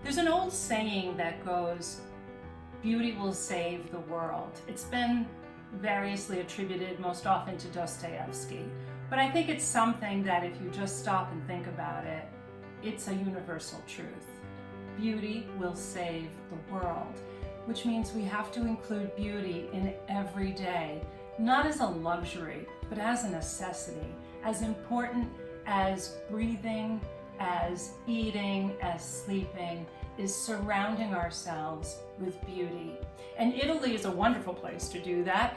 There's an old saying that goes, beauty will save the world. It's been variously attributed most often to Dostoevsky, but I think it's something that if you just stop and think about it, it's a universal truth. Beauty will save the world, which means we have to include beauty in every day, not as a luxury, but as a necessity, as important as breathing, as eating, as sleeping, is surrounding ourselves with beauty. And Italy is a wonderful place to do that.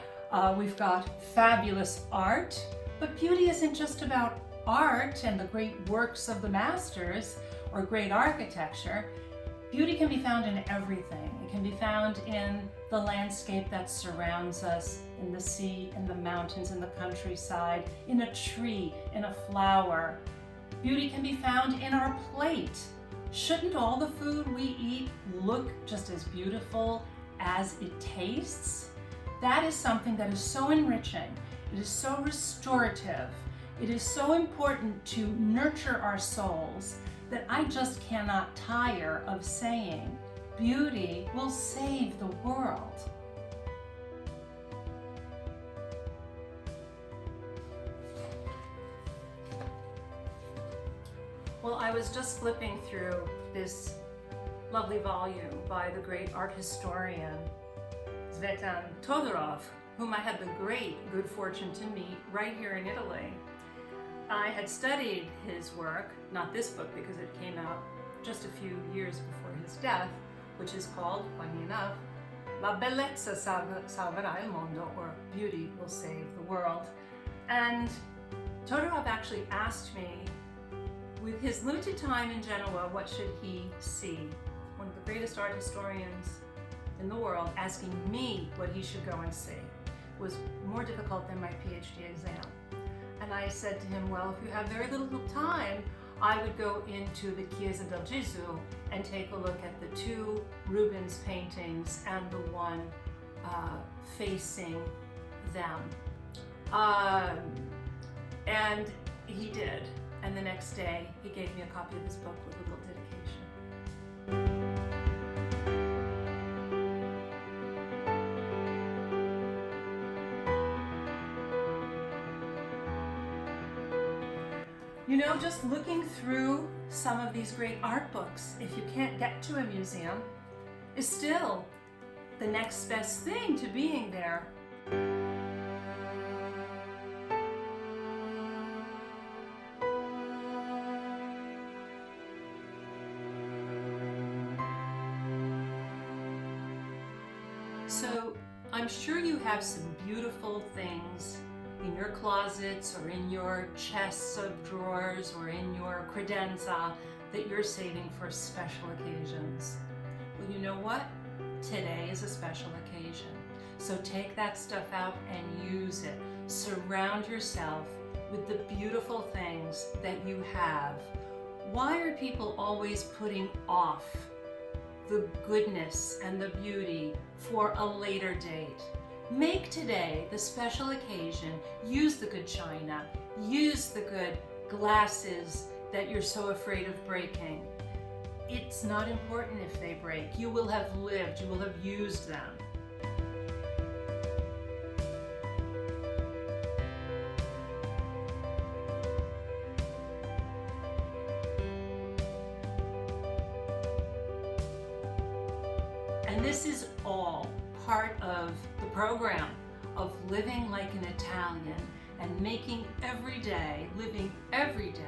We've got fabulous art, but beauty isn't just about art and the great works of the masters or great architecture. Beauty can be found in everything. It can be found in the landscape that surrounds us, in the sea, in the mountains, in the countryside, in a tree, in a flower. Beauty can be found in our plate. Shouldn't all the food we eat look just as beautiful as it tastes? That is something that is so enriching. It is so restorative. It is so important to nurture our souls that I just cannot tire of saying, beauty will save the world. Well, I was just flipping through this lovely volume by the great art historian Suzanne Branciforte, whom I had the great good fortune to meet right here in Italy. I had studied his work, not this book because it came out just a few years before his death, which is called, funny enough, La bellezza salverà il mondo, or Beauty will save the world. And Todorov actually asked me, with his limited time in Genoa, what should he see? One of the greatest art historians in the world asking me what he should go and see. It was more difficult than my PhD exam. And I said to him, well, if you have very little time, I would go into the Chiesa del Gesù and take a look at the two Rubens paintings and the one facing them. And he did. And the next day, he gave me a copy of his book with a little dedication. You know, just looking through some of these great art books, if you can't get to a museum, is still the next best thing to being there. So I'm sure you have some beautiful things in your closets or in your chests of drawers or in your credenza that you're saving for special occasions. Well, you know what? Today is a special occasion. So take that stuff out and use it. Surround yourself with the beautiful things that you have. Why are people always putting off the goodness and the beauty for a later date? Make today the special occasion. Use the good china. Use the good glasses that you're so afraid of breaking. It's not important if they break. You will have lived. You will have used them. And this is all part of the program of living like an Italian and making every day, living every day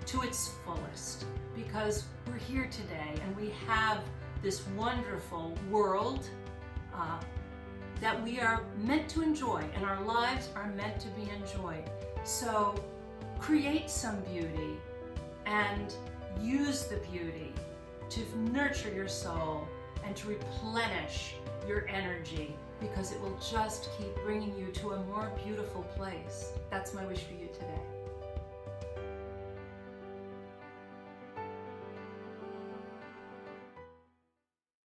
to its fullest, because we're here today and we have this wonderful world that we are meant to enjoy, and our lives are meant to be enjoyed. So create some beauty and use the beauty to nurture your soul and to replenish your energy, because it will just keep bringing you to a more beautiful place. That's my wish for you today.